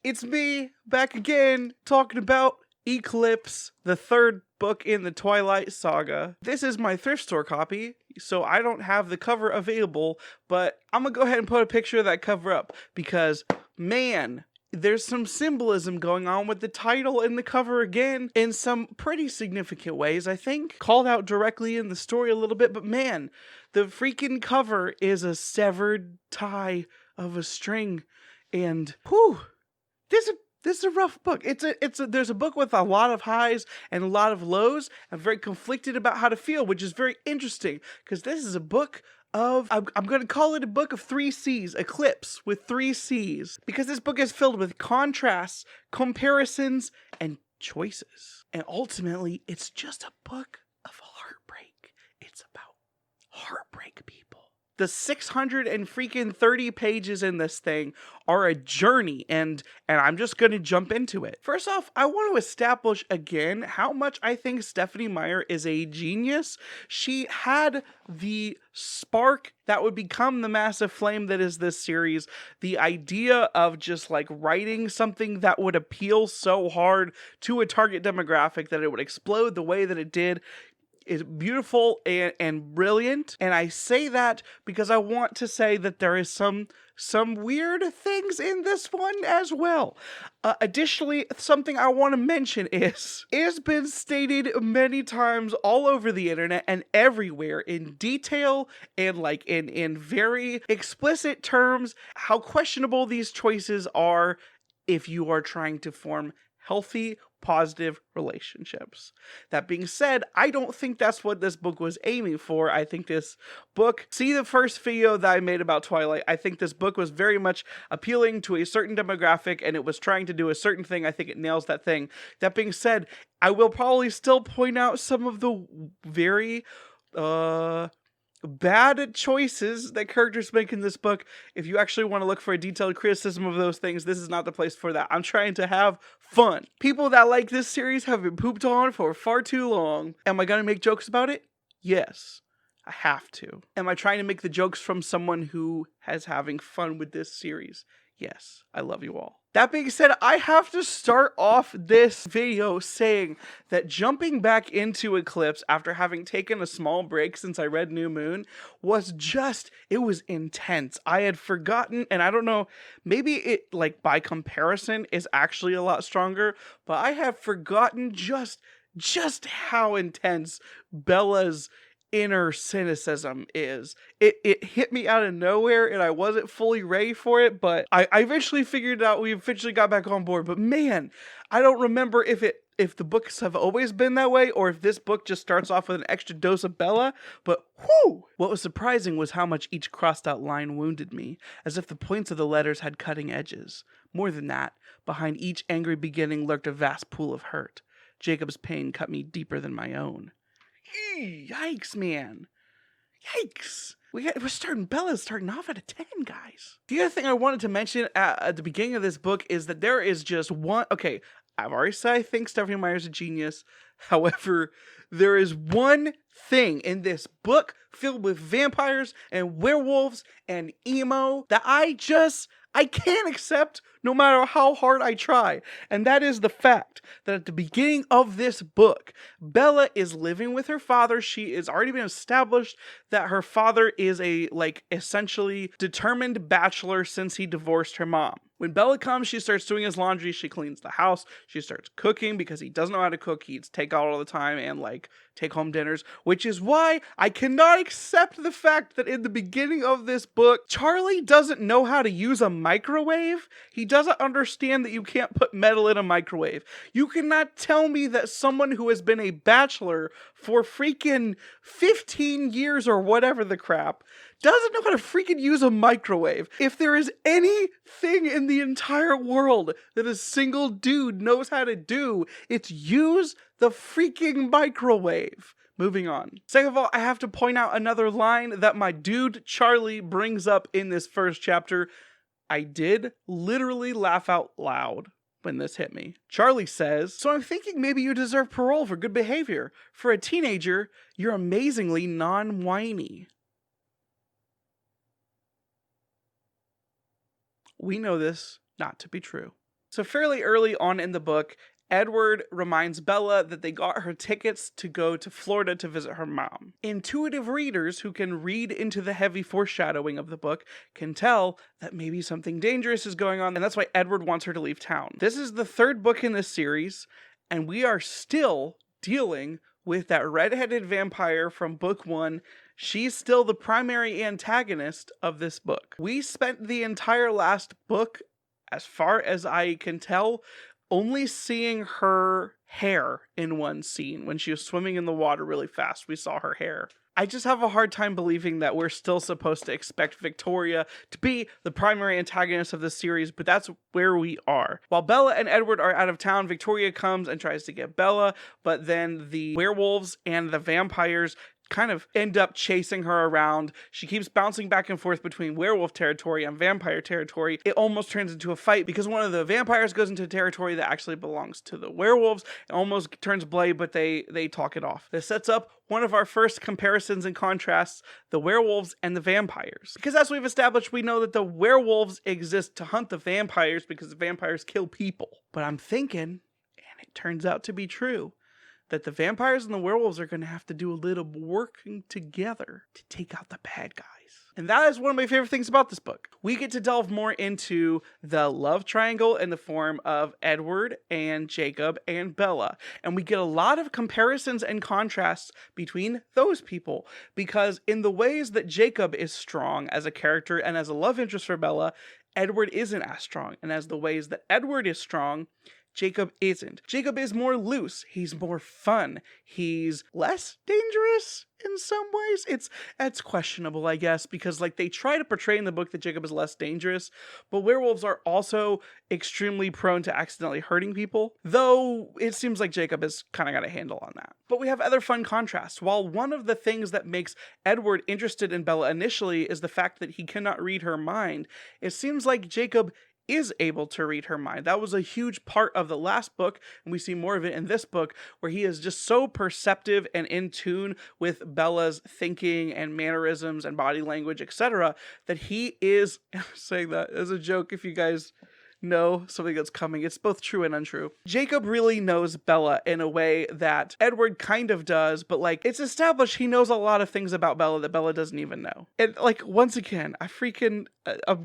It's me, back again, talking about Eclipse, the third book in the Twilight Saga. This is my thrift store copy, so I don't have the cover available, but I'm gonna go ahead and put a picture of that cover up, because, man, there's some symbolism going on with the title and the cover again, in some pretty significant ways, I think. Called out directly in the story a little bit, but man, the freaking cover is a severed tie of a string, and whew. This is a rough book. There's a book with a lot of highs and a lot of lows. I'm very conflicted about how to feel, which is very interesting because this is a book of, I'm going to call it a book of 3 C's, Eclipse with 3 C's, because this book is filled with contrasts, comparisons, and choices. And ultimately, it's just a book of heartbreak. It's about heartbreak, people. The 630 pages in this thing are a journey, and I'm just going to jump into it. First off, I want to establish again how much I think Stephenie Meyer is a genius. She had the spark that would become the massive flame that is this series. The idea of just like writing something that would appeal so hard to a target demographic that it would explode the way that it did is beautiful and brilliant. And I say that because I want to say that there is some weird things in this one as well. Additionally, something I want to mention is, it has been stated many times all over the internet and everywhere in detail and like in very explicit terms how questionable these choices are if you are trying to form healthy, positive relationships. That being said, I don't think that's what this book was aiming for. I think this book, see the first video that I made about Twilight, I think this book was very much appealing to a certain demographic and it was trying to do a certain thing. I think it nails that thing. That being said, I will probably still point out some of the very bad choices that characters make in this book. If you actually want to look for a detailed criticism of those things, this is not the place for that. I'm trying to have fun. People that like this series have been pooped on for far too long. Am I gonna make jokes about it? Yes, I have to. Am I trying to make the jokes from someone who has having fun with this series? Yes, I love you all. That being said, I have to start off this video saying that jumping back into Eclipse after having taken a small break since I read New Moon was just, it was intense. I had forgotten, and I don't know, maybe it, like, by comparison is actually a lot stronger, but I have forgotten just how intense Bella's inner cynicism is. It hit me out of nowhere and I wasn't fully ready for it, but I eventually figured out, we eventually got back on board. But man, I don't remember if the books have always been that way or if this book just starts off with an extra dose of Bella, but whew! What was surprising was how much each crossed out line wounded me, as if the points of the letters had cutting edges. More than that, behind each angry beginning lurked a vast pool of hurt. Jacob's pain cut me deeper than my own. Yikes, man. Yikes. Bella's starting off at a 10, guys. The other thing I wanted to mention at the beginning of this book is that there is just one, okay, I've already said I think Stephenie Meyer's a genius. However, there is one thing in this book filled with vampires and werewolves and emo that I can't accept no matter how hard I try. And that is the fact that at the beginning of this book, Bella is living with her father. She has already been established that her father is a, like, essentially determined bachelor since he divorced her mom. When Bella comes, she starts doing his laundry, she cleans the house, she starts cooking because he doesn't know how to cook. He eats takeout all the time and, like, take-home dinners, which is why I cannot accept the fact that in the beginning of this book, Charlie doesn't know how to use a microwave. He doesn't understand that you can't put metal in a microwave. You cannot tell me that someone who has been a bachelor for freaking 15 years or whatever the crap doesn't know how to freaking use a microwave. If there is anything in the entire world that a single dude knows how to do, it's use the freaking microwave. Moving on. Second of all, I have to point out another line that my dude Charlie brings up in this first chapter. I did literally laugh out loud when this hit me. Charlie says, "So I'm thinking maybe you deserve parole for good behavior. For a teenager, you're amazingly non-whiny." We know this not to be true. So fairly early on in the book, Edward reminds Bella that they got her tickets to go to Florida to visit her mom. Intuitive readers who can read into the heavy foreshadowing of the book can tell that maybe something dangerous is going on, and that's why Edward wants her to leave town. This is the third book in this series, and we are still dealing with that redheaded vampire from book 1. She's still the primary antagonist of this book. We spent the entire last book, as far as I can tell, only seeing her hair in one scene. When she was swimming in the water really fast, we saw her hair. I just have a hard time believing that we're still supposed to expect Victoria to be the primary antagonist of the series, but that's where we are. While Bella and Edward are out of town, Victoria comes and tries to get Bella, but then the werewolves and the vampires kind of end up chasing her around. She keeps bouncing back and forth between werewolf territory and vampire territory. It almost turns into a fight because one of the vampires goes into territory that actually belongs to the werewolves. It almost turns bloody, but they talk it off. This sets up one of our first comparisons and contrasts, the werewolves and the vampires. Because as we've established, we know that the werewolves exist to hunt the vampires because the vampires kill people. But I'm thinking, and it turns out to be true, that the vampires and the werewolves are going to have to do a little working together to take out the bad guys. And that is one of my favorite things about this book. We get to delve more into the love triangle in the form of Edward and Jacob and Bella. And we get a lot of comparisons and contrasts between those people. Because in the ways that Jacob is strong as a character and as a love interest for Bella, Edward isn't as strong. And as the ways that Edward is strong, Jacob isn't. Jacob is more loose. He's more fun. He's less dangerous in some ways. It's questionable, I guess, because like they try to portray in the book that Jacob is less dangerous, but werewolves are also extremely prone to accidentally hurting people, though it seems like Jacob has kind of got a handle on that. But we have other fun contrasts. While one of the things that makes Edward interested in Bella initially is the fact that he cannot read her mind, it seems like Jacob is able to read her mind. That was a huge part of the last book, and we see more of it in this book, where he is just so perceptive and in tune with Bella's thinking and mannerisms and body language, etc., that he is, I'm saying that as a joke if you guys know something that's coming. It's both true and untrue. Jacob really knows Bella in a way that Edward kind of does, but like it's established he knows a lot of things about Bella that Bella doesn't even know. And like once again,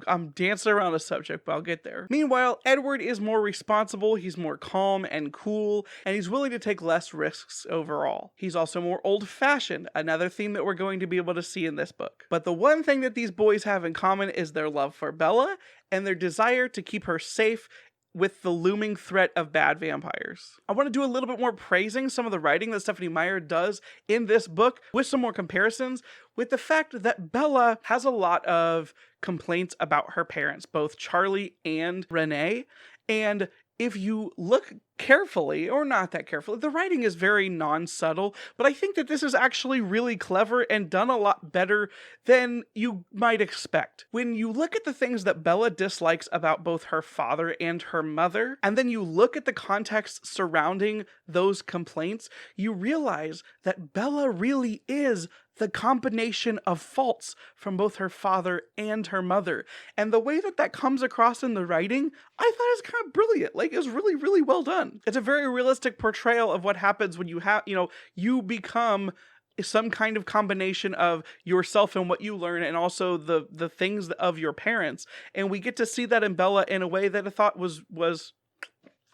I'm dancing around a subject, but I'll get there. Meanwhile, Edward is more responsible, he's more calm and cool, and he's willing to take less risks overall. He's also more old-fashioned, another theme that we're going to be able to see in this book. But the one thing that these boys have in common is their love for Bella and their desire to keep her safe with the looming threat of bad vampires. I want to do a little bit more praising some of the writing that Stephanie Meyer does in this book with some more comparisons with the fact that Bella has a lot of complaints about her parents, both Charlie and Renee, and if you look carefully, or not that carefully, the writing is very non-subtle, but I think that this is actually really clever and done a lot better than you might expect. When you look at the things that Bella dislikes about both her father and her mother, and then you look at the context surrounding those complaints, you realize that Bella really is the combination of faults from both her father and her mother. And the way that that comes across in the writing, I thought it was kind of brilliant. Like, it was really, really well done. It's a very realistic portrayal of what happens when you become some kind of combination of yourself and what you learn, and also the things of your parents. And we get to see that in Bella in a way that I thought was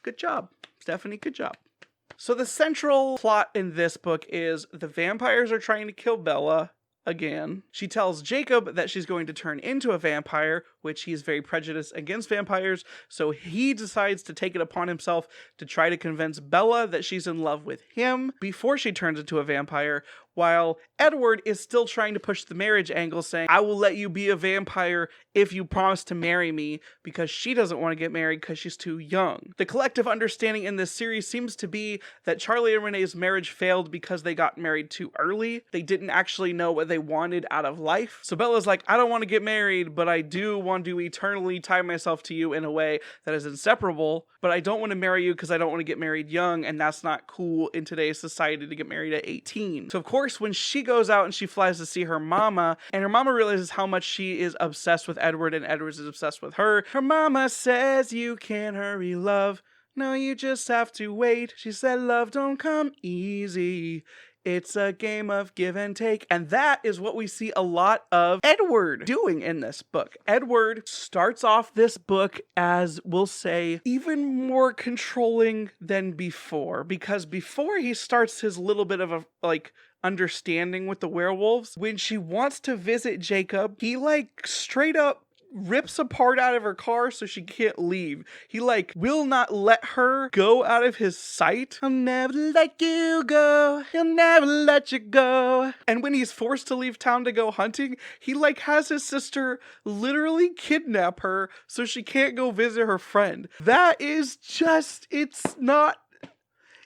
good job. Stephanie, good job. So the central plot in this book is the vampires are trying to kill Bella again. She tells Jacob that she's going to turn into a vampire, which he's very prejudiced against vampires, so he decides to take it upon himself to try to convince Bella that she's in love with him before she turns into a vampire, while Edward is still trying to push the marriage angle, saying, I will let you be a vampire if you promise to marry me, because she doesn't want to get married because she's too young. The collective understanding in this series seems to be that Charlie and Renee's marriage failed because they got married too early. They didn't actually know what they wanted out of life. So Bella's like, I don't want to get married, but I do want to eternally tie myself to you in a way that is inseparable, but I don't want to marry you because I don't want to get married young, and that's not cool in today's society to get married at 18. So of course course, when she goes out and she flies to see her mama, and her mama realizes how much she is obsessed with Edward and Edward is obsessed with her. Her mama says, "You can't hurry love. No, you just have to wait." She said, "Love don't come easy. It's a game of give and take." And that is what we see a lot of Edward doing in this book. Edward starts off this book as, we'll say, even more controlling than before, because before he starts his little bit of a, understanding with the werewolves, when she wants to visit Jacob, he, straight up rips a part out of her car so she can't leave. He will not let her go out of his sight. "I'll never let you go. He'll never let you go." And when he's forced to leave town to go hunting, he has his sister literally kidnap her so she can't go visit her friend. That is just, it's not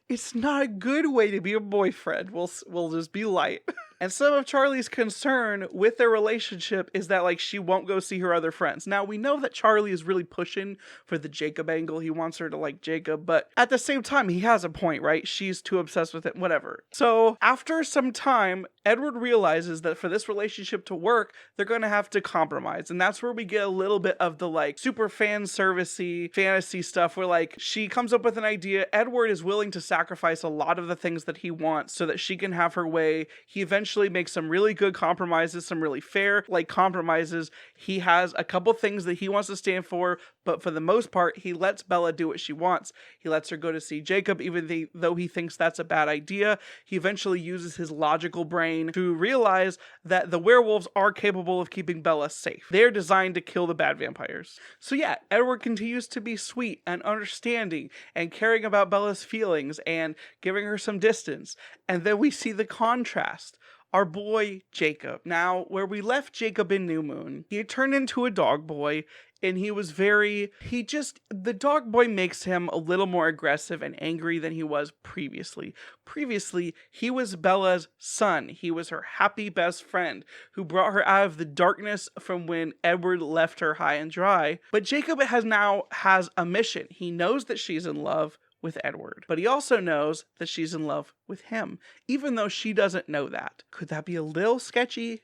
a good way to be a boyfriend. We'll just be light. And some of Charlie's concern with their relationship is that, she won't go see her other friends. Now, we know that Charlie is really pushing for the Jacob angle. He wants her to like Jacob, but at the same time, he has a point, right? She's too obsessed with it, whatever. So, after some time, Edward realizes that for this relationship to work, they're going to have to compromise. And that's where we get a little bit of the, super fan servicey fantasy stuff where, she comes up with an idea. Edward is willing to sacrifice a lot of the things that he wants so that she can have her way. He eventually makes some really good compromises, some really fair compromises. He has a couple things that he wants to stand for, but for the most part, he lets Bella do what she wants. He lets her go to see Jacob, even though he thinks that's a bad idea. He eventually uses his logical brain to realize that the werewolves are capable of keeping Bella safe. They're designed to kill the bad vampires. So yeah, Edward continues to be sweet and understanding and caring about Bella's feelings and giving her some distance. And then we see the contrast. Our boy, Jacob. Now, where we left Jacob in New Moon, he had turned into a dog boy, and the dog boy makes him a little more aggressive and angry than he was previously. Previously, he was Bella's son. He was her happy best friend who brought her out of the darkness from when Edward left her high and dry. But Jacob has a mission. He knows that she's in love with Edward, but he also knows that she's in love with him, even though she doesn't know that. Could that be a little sketchy?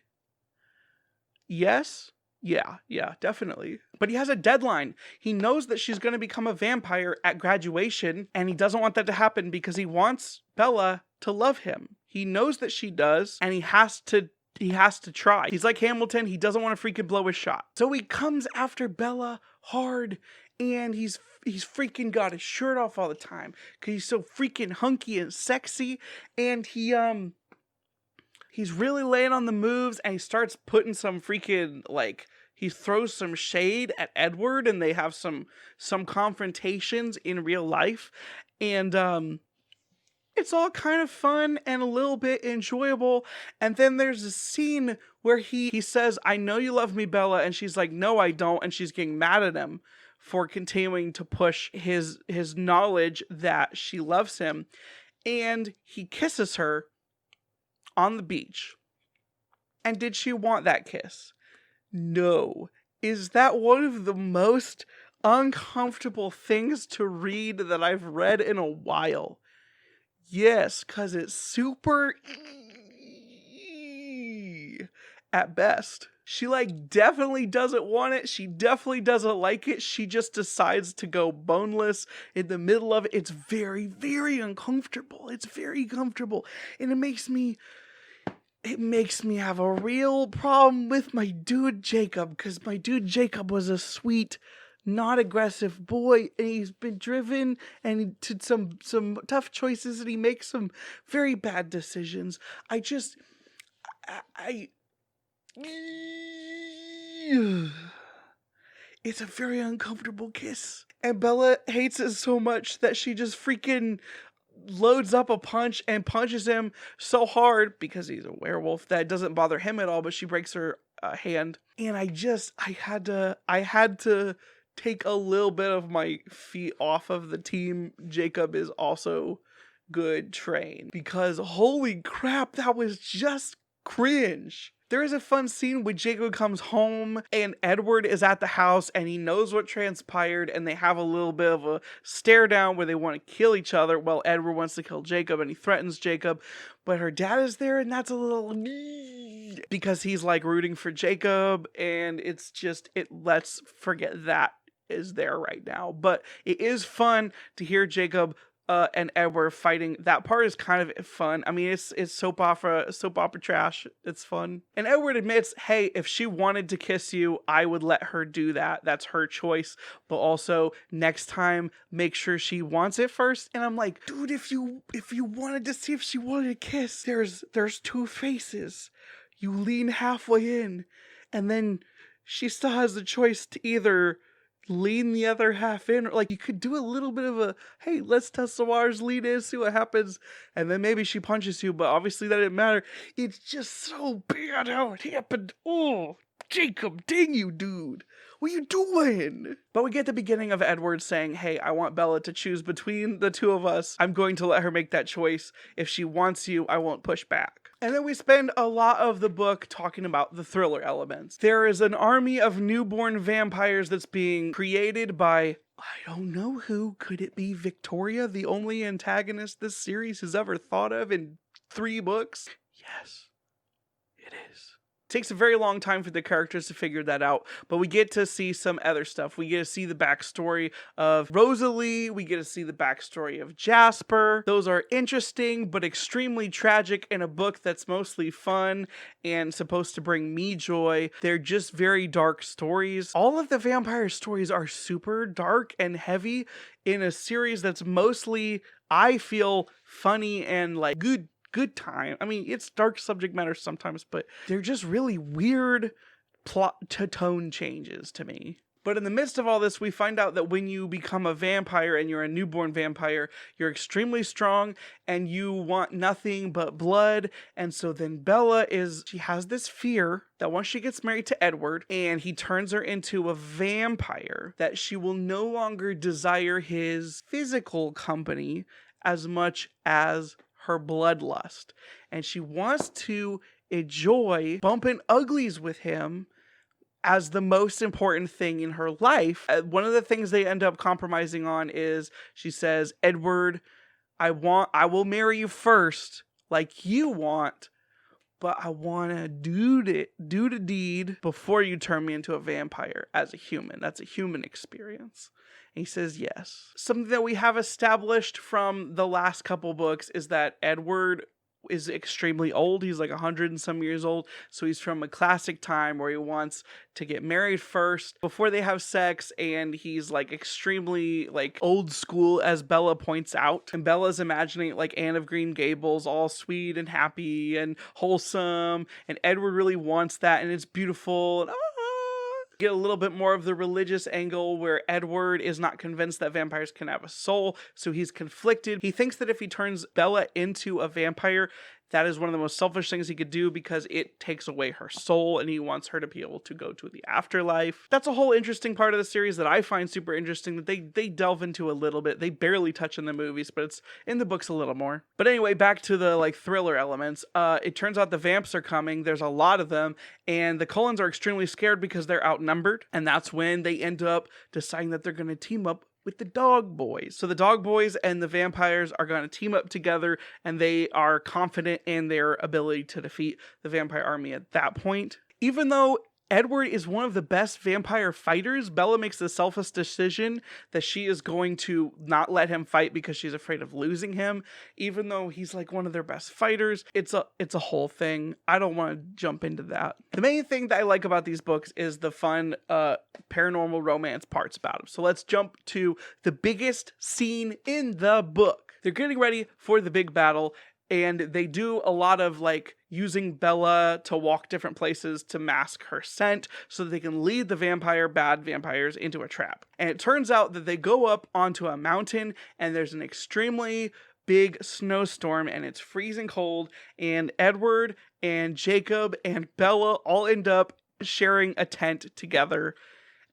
Yes. Yeah, definitely. But he has a deadline. He knows that she's going to become a vampire at graduation, and he doesn't want that to happen because he wants Bella to love him. He knows that she does, and he has to try. He's like Hamilton. He doesn't want to freaking blow his shot. So he comes after Bella hard, and he's freaking got his shirt off all the time because he's so freaking hunky and sexy, and he's really laying on the moves, and he starts putting some freaking, he throws some shade at Edward, and they have some confrontations in real life, and it's all kind of fun and a little bit enjoyable. And then there's a scene where he says, "I know you love me, Bella," and she's like, "No, I don't," and she's getting mad at him for continuing to push his knowledge that she loves him, and he kisses her on the beach. And did she want that kiss? No. Is that one of the most uncomfortable things to read that I've read in a while? Yes, because it's super at best. She definitely doesn't want it. She definitely doesn't like it. She just decides to go boneless in the middle of it. It's very, very uncomfortable. It's very comfortable. And it makes me have a real problem with my dude Jacob, because my dude Jacob was a sweet, not aggressive boy, and he's been driven and to some tough choices, and he makes some very bad decisions. It's a very uncomfortable kiss. And Bella hates it so much that she just freaking loads up a punch and punches him so hard, because he's a werewolf, that it doesn't bother him at all, but she breaks her hand. And I had to take a little bit of my feet off of the team Jacob is also good train, because holy crap, that was just cringe. There is a fun scene when Jacob comes home and Edward is at the house and he knows what transpired, and they have a little bit of a stare down where they want to kill each other. Well, Edward wants to kill Jacob and he threatens Jacob, but her dad is there, and that's a little because he's like rooting for Jacob, and it's just, let's forget that is there right now. But it is fun to hear Jacob and Edward fighting. That part is kind of fun. I mean, it's soap opera trash. It's fun. And Edward admits, hey, if she wanted to kiss you, I would let her do that. That's her choice. But also, next time, make sure she wants it first. And I'm like, dude, if you wanted to see if she wanted to kiss, there's two faces. You lean halfway in, and then she still has the choice to either lean the other half in, or like you could do a little bit of a, hey, let's test the waters, lean in, see what happens, and then maybe she punches you, but obviously that didn't matter. It's just so bad how it happened. Oh, Jacob, dang you, dude. What are you doing? But we get the beginning of Edward saying, hey, I want Bella to choose between the two of us. I'm going to let her make that choice. If she wants you, I won't push back. And then we spend a lot of the book talking about the thriller elements. There is an army of newborn vampires that's being created by, I don't know who. Could it be Victoria, the only antagonist this series has ever thought of in 3 books? Yes, it is. Takes a very long time for the characters to figure that out, but we get to see some other stuff. We get to see the backstory of Rosalie. We get to see the backstory of Jasper. Those are interesting, but extremely tragic in a book that's mostly fun and supposed to bring me joy. They're just very dark stories. All of the vampire stories are super dark and heavy in a series that's mostly, I feel, funny and like good time. I mean, it's dark subject matter sometimes, but they're just really weird plot to tone changes to me. But in the midst of all this, we find out that when you become a vampire and you're a newborn vampire, you're extremely strong and you want nothing but blood. And so then Bella she has this fear that once she gets married to Edward and he turns her into a vampire, that she will no longer desire his physical company as much as her bloodlust, and she wants to enjoy bumping uglies with him as the most important thing in her life. One of the things they end up compromising on is, she says, Edward, I will marry you first like you want, but I want to do the deed before you turn me into a vampire as a human. That's a human experience. And he says yes. Something that we have established from the last couple books is that Edward is extremely old. He's like 100 and some years old. So he's from a classic time where he wants to get married first before they have sex. And he's like extremely like old school, as Bella points out. And Bella's imagining like Anne of Green Gables, all sweet and happy and wholesome. And Edward really wants that. And it's beautiful. And get a little bit more of the religious angle where Edward is not convinced that vampires can have a soul, so he's conflicted. He thinks that if he turns Bella into a vampire, that is one of the most selfish things he could do because it takes away her soul, and he wants her to be able to go to the afterlife. That's a whole interesting part of the series that I find super interesting, that they delve into a little bit. They barely touch in the movies, but it's in the books a little more. But anyway, back to the like thriller elements. It turns out the vamps are coming. There's a lot of them, and the Cullens are extremely scared because they're outnumbered, and that's when they end up deciding that they're going to team up with the dog boys. So the dog boys and the vampires are going to team up together, and they are confident in their ability to defeat the vampire army at that point. Even though Edward is one of the best vampire fighters, Bella makes the selfish decision that she is going to not let him fight because she's afraid of losing him, even though he's like one of their best fighters. It's a whole thing. I don't want to jump into that. The main thing that I like about these books is the fun paranormal romance parts about them. So let's jump to the biggest scene in the book. They're getting ready for the big battle, and they do a lot of like using Bella to walk different places to mask her scent so that they can lead the bad vampires into a trap. And it turns out that they go up onto a mountain, and there's an extremely big snowstorm, and it's freezing cold, and Edward and Jacob and Bella all end up sharing a tent together.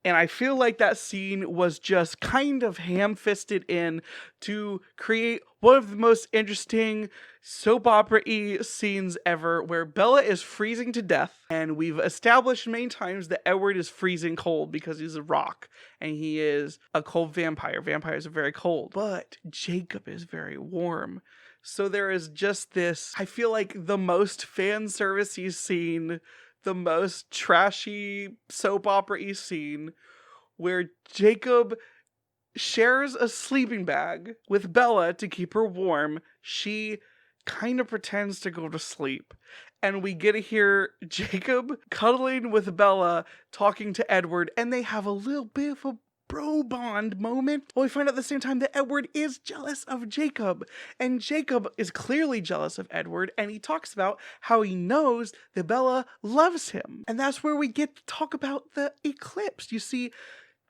And I feel like that scene was just kind of ham-fisted in to create one of the most interesting soap opera-y scenes ever, where Bella is freezing to death, and we've established many times that Edward is freezing cold because he's a rock, and he is a cold vampire. Vampires are very cold, but Jacob is very warm. So there is just this, I feel like the most fan servicey scene, the most trashy soap opera-y scene, where Jacob shares a sleeping bag with Bella to keep her warm. She kind of pretends to go to sleep. And we get to hear Jacob cuddling with Bella, talking to Edward, and they have a little bit of a bro bond moment. Well, we find out at the same time that Edward is jealous of Jacob, and Jacob is clearly jealous of Edward, and he talks about how he knows that Bella loves him. And that's where we get to talk about the eclipse. You see,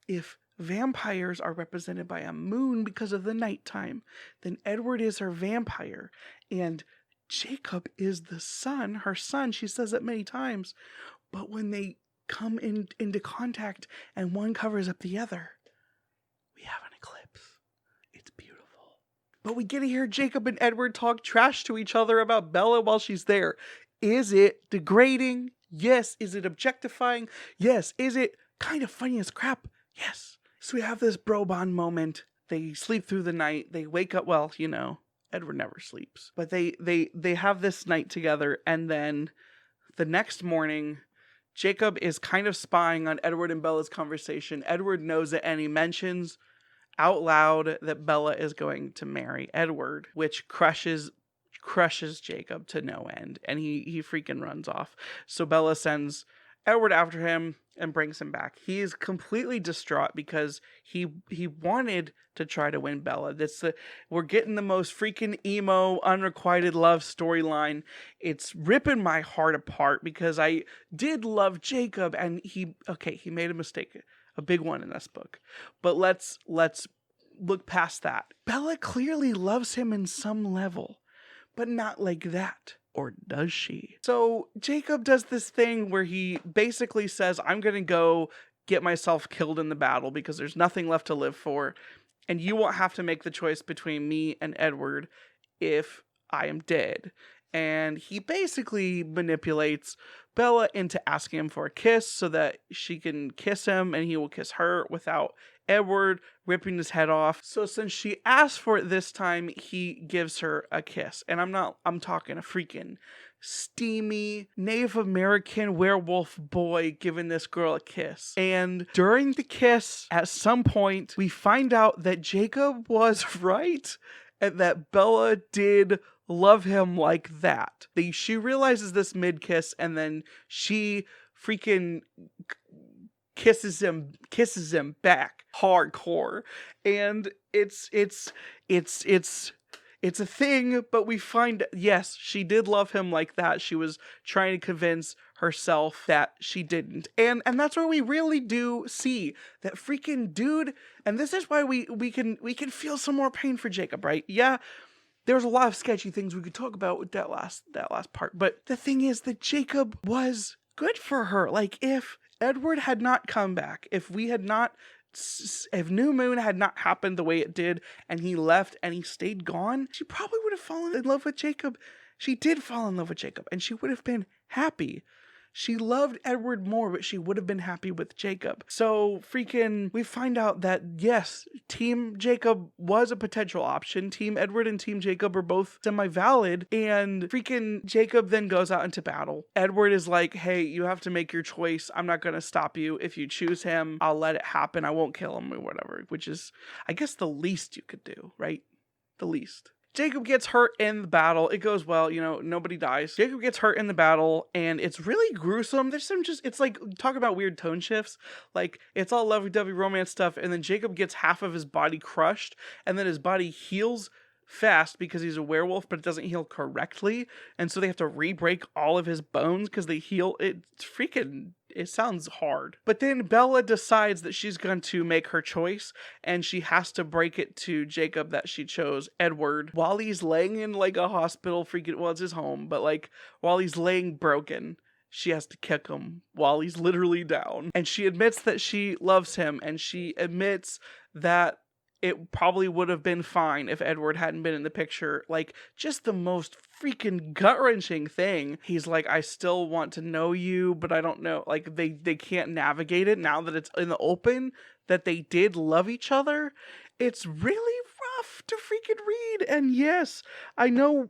if vampires are represented by a moon because of the nighttime, then Edward is her vampire, and Jacob is the sun, her son. She says it many times, but when they come into contact and one covers up the other, we have an eclipse. It's beautiful. But we get to hear Jacob and Edward talk trash to each other about Bella while she's there. Is it degrading? Yes. Is it objectifying? Yes. Is it kind of funny as crap? Yes. So we have this bro bond moment. They sleep through the night. They wake up, well, you know, Edward never sleeps. But they have this night together, and then the next morning, Jacob is kind of spying on Edward and Bella's conversation. Edward knows it, and he mentions out loud that Bella is going to marry Edward, which crushes Jacob to no end, and he freaking runs off. So Bella sends Edward after him and brings him back. He is completely distraught because he wanted to try to win Bella. We're getting the most freaking emo, unrequited love storyline. It's ripping my heart apart because I did love Jacob, and he made a mistake, a big one in this book. But let's look past that. Bella clearly loves him in some level, but not like that. Or does she? So Jacob does this thing where he basically says, I'm going to go get myself killed in the battle because there's nothing left to live for. And you won't have to make the choice between me and Edward if I am dead. And he basically manipulates Bella into asking him for a kiss so that she can kiss him and he will kiss her without Edward ripping his head off. So since she asked for it this time, he gives her a kiss. And I'm talking a freaking steamy Native American werewolf boy giving this girl a kiss. And during the kiss, at some point, we find out that Jacob was right and that Bella did love him like that. She realizes this mid-kiss, and then she freaking kisses him back hardcore. And it's a thing, but we find, yes, she did love him like that. She was trying to convince herself that she didn't. And that's where we really do see that freaking dude, and this is why we can feel some more pain for Jacob, right? Yeah, there's a lot of sketchy things we could talk about with that last part. But the thing is that Jacob was good for her. Like, if Edward had not come back, if New Moon had not happened the way it did, and he left and he stayed gone, she probably would have fallen in love with Jacob. She did fall in love with Jacob, and she would have been happy. She loved Edward more, but she would have been happy with Jacob. So freaking, we find out that yes, Team Jacob was a potential option. Team Edward and Team Jacob are both semi-valid, and freaking Jacob then goes out into battle. Edward is like, hey, you have to make your choice. I'm not going to stop you. If you choose him, I'll let it happen. I won't kill him or whatever, which is, I guess, the least you could do, right? The least. Jacob gets hurt in the battle. It goes well, nobody dies. Jacob gets hurt in the battle, and it's really gruesome. There's it's like, talk about weird tone shifts. Like, it's all lovey-dovey romance stuff, and then Jacob gets half of his body crushed, and then his body heals fast because he's a werewolf, but it doesn't heal correctly, and so they have to re-break all of his bones because they heal. It sounds hard. But then Bella decides that she's going to make her choice, and she has to break it to Jacob that she chose Edward while he's laying in like a hospital, it's his home, but like while he's laying broken. she has to kick him while he's literally down. And she admits that she loves him, and she admits that it probably would have been fine if Edward hadn't been in the picture. Like, just the most freaking gut-wrenching thing. He's like, I still want to know you, but I don't know. Like, they can't navigate it now that it's in the open, that they did love each other. It's really rough to freaking read. And yes, I know,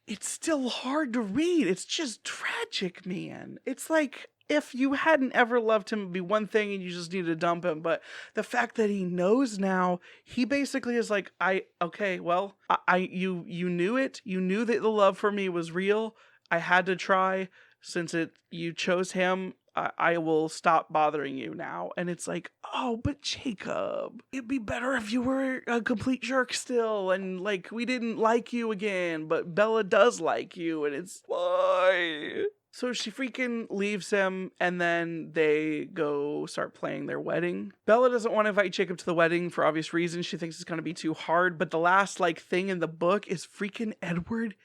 it's still hard to read. It's just tragic, man. It's like, if you hadn't ever loved him, it'd be one thing and you just need to dump him. But the fact that he knows now, he basically is like, you knew it. You knew that the love for me was real. I had to try. Since you chose him, I will stop bothering you now. And it's like, oh, but Jacob, it'd be better if you were a complete jerk still, and like, we didn't like you again, but Bella does like you, and it's why? So she freaking leaves him, and then they go start playing their wedding. Bella doesn't want to invite Jacob to the wedding for obvious reasons. She thinks it's going to be too hard, but the last thing in the book is freaking Edward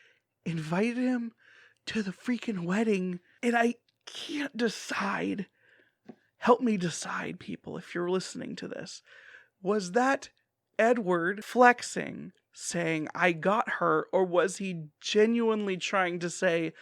invited him to the freaking wedding, and I can't decide. Help me decide, people, if you're listening to this. Was that Edward flexing, saying, I got her, or was he genuinely trying to say,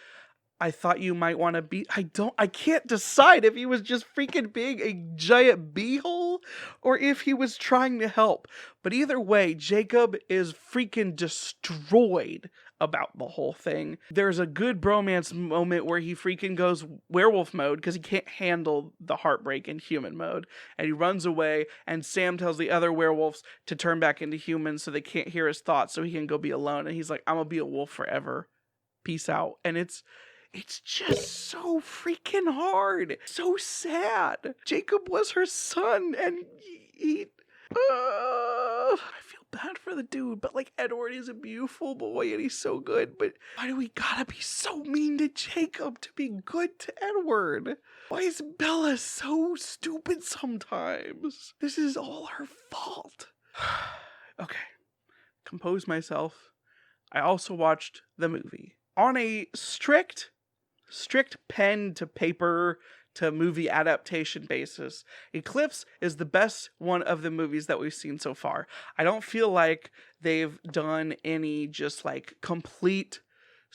I thought you might want to be... I can't decide if he was just freaking being a giant beehole, or if he was trying to help. But either way, Jacob is freaking destroyed about the whole thing. There's a good bromance moment where he freaking goes werewolf mode because he can't handle the heartbreak in human mode, and he runs away, and Sam tells the other werewolves to turn back into humans so they can't hear his thoughts, so he can go be alone, and he's like, I'm gonna be a wolf forever, peace out. And it's just so freaking hard, so sad. Jacob was her son, and I feel bad for the dude, but like, Edward is a beautiful boy and he's so good, but why do we gotta be so mean to Jacob to be good to Edward? Why is Bella so stupid sometimes? This is all her fault. Okay, compose myself. I also watched the movie on a strict pen to paper to movie adaptation basis. Eclipse is the best one of the movies that we've seen so far. I don't feel like they've done any just like complete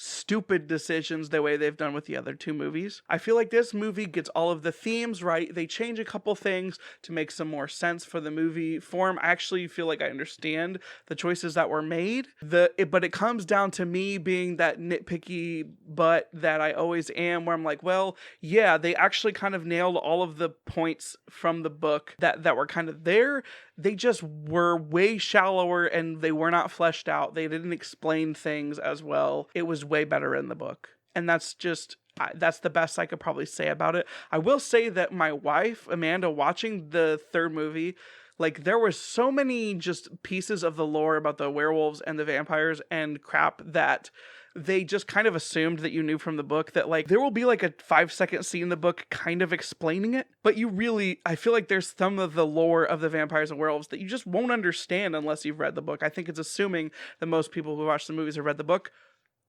stupid decisions the way they've done with the other two movies. I feel like this movie gets all of the themes right. They change a couple things to make some more sense for the movie form. I actually feel like I understand the choices that were made. But it comes down to me being that nitpicky butt that I always am, where I'm like, well, yeah, they actually kind of nailed all of the points from the book that were kind of there. They just were way shallower and they were not fleshed out. They didn't explain things as well. It was way better in the book. And that's the best I could probably say about it. I will say that my wife, Amanda, watching the third movie, like, there were so many just pieces of the lore about the werewolves and the vampires and crap that they just kind of assumed that you knew from the book, that like there will be like a 5-second scene in the book kind of explaining it, but I feel like there's some of the lore of the vampires and werewolves that you just won't understand unless you've read the book. I think it's assuming that most people who watch the movies have read the book,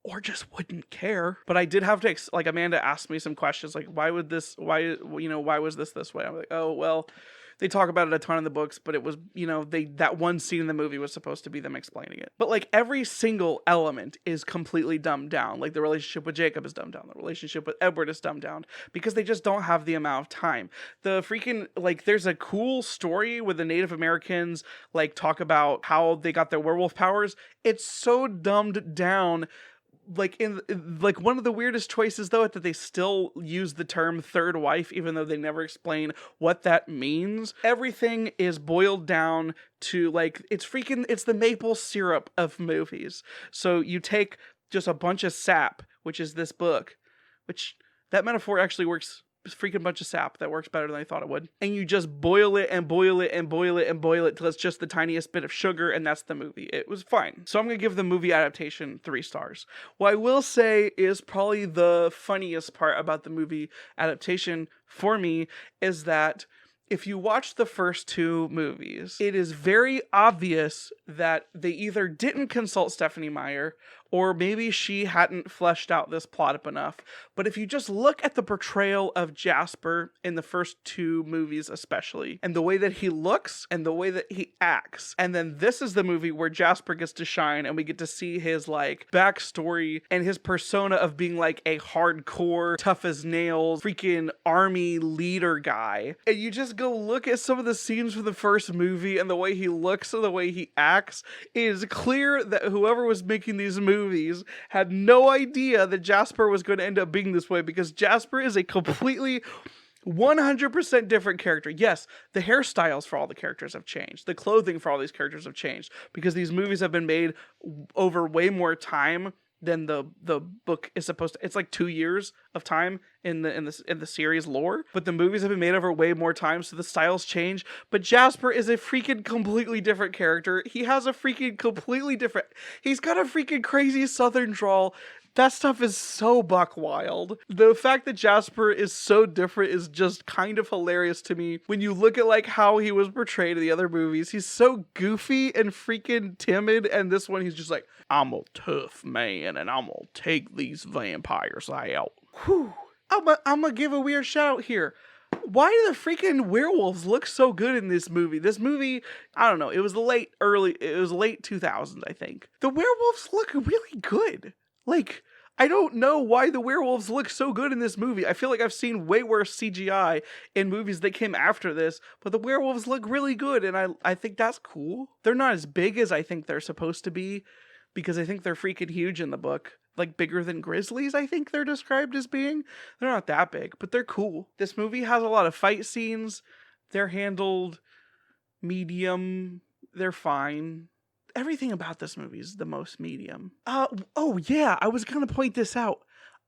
or just wouldn't care. But I did have to, like, Amanda asked me some questions, like, why was this way? I'm like, oh, well, they talk about it a ton in the books, but it was, that one scene in the movie was supposed to be them explaining it. But like, every single element is completely dumbed down. Like, the relationship with Jacob is dumbed down. The relationship with Edward is dumbed down because they just don't have the amount of time. The freaking, like, there's a cool story where the Native Americans like talk about how they got their werewolf powers. It's so dumbed down. Like, one of the weirdest choices though, that they still use the term third wife even though they never explain what that means. Everything is boiled down to like, it's the maple syrup of movies. So you take just a bunch of sap, which is this book, which that metaphor actually works. Freaking bunch of sap that works better than I thought it would, and you just boil it and boil it and boil it and boil it till it's just the tiniest bit of sugar, and that's the movie. It was fine. So I'm gonna give the movie adaptation 3 stars. What I will say is probably the funniest part about the movie adaptation for me is that If you watch the first two movies, it is very obvious that they either didn't consult Stephenie Meyer or maybe she hadn't fleshed out this plot up enough. But if you just look at the portrayal of Jasper in the first two movies especially, and the way that he looks and the way that he acts, and then this is the movie where Jasper gets to shine and we get to see his like backstory and his persona of being like a hardcore, tough as nails, freaking army leader guy. And you just go look at some of the scenes from the first movie and the way he looks and the way he acts, it is clear that whoever was making these movies had no idea that Jasper was going to end up being this way, because Jasper is a completely 100% different character. Yes, the hairstyles for all the characters have changed. The clothing for all these characters have changed because these movies have been made over way more time than the book is supposed to. It's like 2 years of time in the series lore, but the movies have been made over way more time, so the styles change. But Jasper is a freaking completely different character. He has a freaking completely different. He's got a freaking crazy southern drawl. That stuff is so buck wild. The fact that Jasper is so different is just kind of hilarious to me. When you look at like how he was portrayed in the other movies, he's so goofy and freaking timid, and this one he's just like, I'm a tough man and I'm gonna take these vampires out. Whew. I'm gonna give a weird shout out here. Why do the freaking werewolves look so good in this movie? This movie, I don't know, it was late 2000s, I think. The werewolves look really good. Like, I don't know why the werewolves look so good in this movie. I feel like I've seen way worse CGI in movies that came after this, but the werewolves look really good, and I think that's cool. They're not as big as I think they're supposed to be, because I think they're freaking huge in the book. Like, bigger than grizzlies, I think they're described as being. They're not that big, but they're cool. This movie has a lot of fight scenes. They're handled medium. They're fine. Everything about this movie is the most medium. Oh yeah, I was gonna point this out.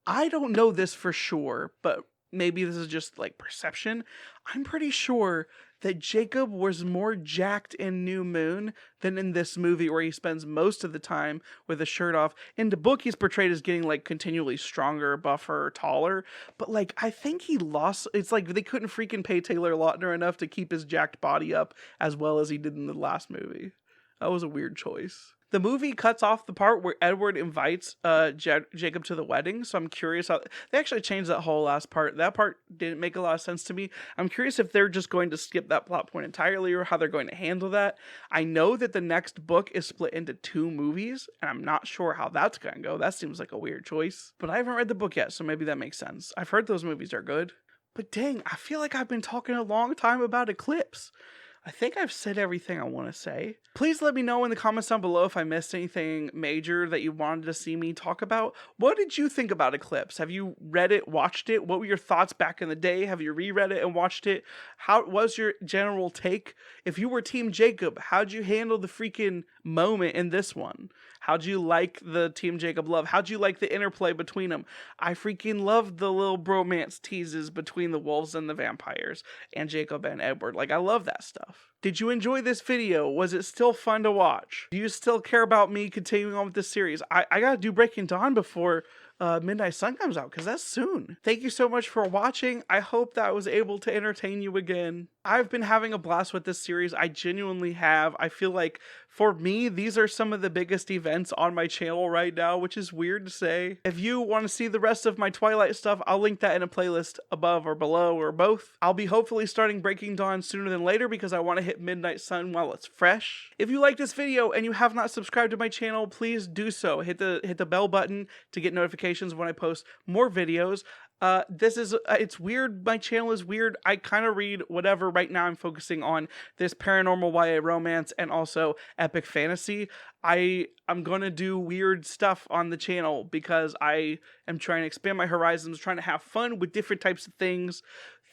I don't know this for sure, but maybe this is just like perception. I'm pretty sure that Jacob was more jacked in New Moon than in this movie, where he spends most of the time with his shirt off. In the book, he's portrayed as getting like continually stronger, buffer, taller. But like, I think he lost. It's like they couldn't freaking pay Taylor Lautner enough to keep his jacked body up as well as he did in the last movie. That was a weird choice. The movie cuts off the part where Edward invites Jacob to the wedding, so I'm curious how they actually changed that whole last part. That part didn't make a lot of sense to me. I'm curious if they're just going to skip that plot point entirely or how they're going to handle that. I know that the next book is split into 2 movies, and I'm not sure how that's going to go. That seems like a weird choice, but I haven't read the book yet, so maybe that makes sense. I've heard those movies are good, but dang, I feel like I've been talking a long time about Eclipse. I think I've said everything I want to say. Please let me know in the comments down below if I missed anything major that you wanted to see me talk about. What did you think about Eclipse? Have you read it, watched it? What were your thoughts back in the day? Have you reread it and watched it? How was your general take? If you were Team Jacob, how'd you handle the freaking moment in this one? How'd you like the Team Jacob love? How'd you like the interplay between them? I freaking loved the little bromance teases between the wolves and the vampires and Jacob and Edward. Like, I love that stuff. Did you enjoy this video? Was it still fun to watch? Do you still care about me continuing on with this series? I gotta do Breaking Dawn before Midnight Sun comes out, because that's soon. Thank you so much for watching. I hope that I was able to entertain you again. I've been having a blast with this series. I genuinely have. I feel like for me, these are some of the biggest events on my channel right now, which is weird to say. If you want to see the rest of my Twilight stuff, I'll link that in a playlist above or below or both. I'll be hopefully starting Breaking Dawn sooner than later because I want to hit Midnight Sun while it's fresh. If you like this video and you have not subscribed to my channel, please do so. Hit the bell button to get notifications when I post more videos. It's weird. My channel is weird. I kind of read whatever. Right now I'm focusing on this paranormal YA romance and also epic fantasy. I'm going to do weird stuff on the channel because I am trying to expand my horizons, trying to have fun with different types of things.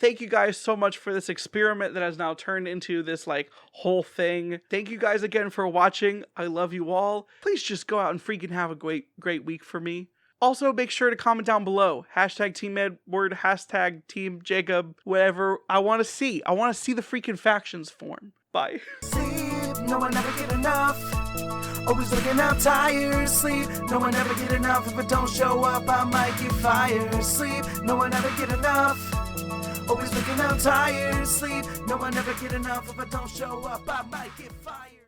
Thank you guys so much for this experiment that has now turned into this like whole thing. Thank you guys again for watching. I love you all. Please just go out and freaking have a great week for me. Also, make sure to comment down below. Hashtag Team Edward, hashtag Team Jacob, whatever. I want to see the freaking factions form. Bye. Sleep, no one ever get enough. Always looking out tired. Sleep, no one ever get enough. If I don't show up, I might get fired. Sleep, no one ever get enough. Always looking, I'm tired, sleep. No, I never get enough. If I don't show up, I might get fired.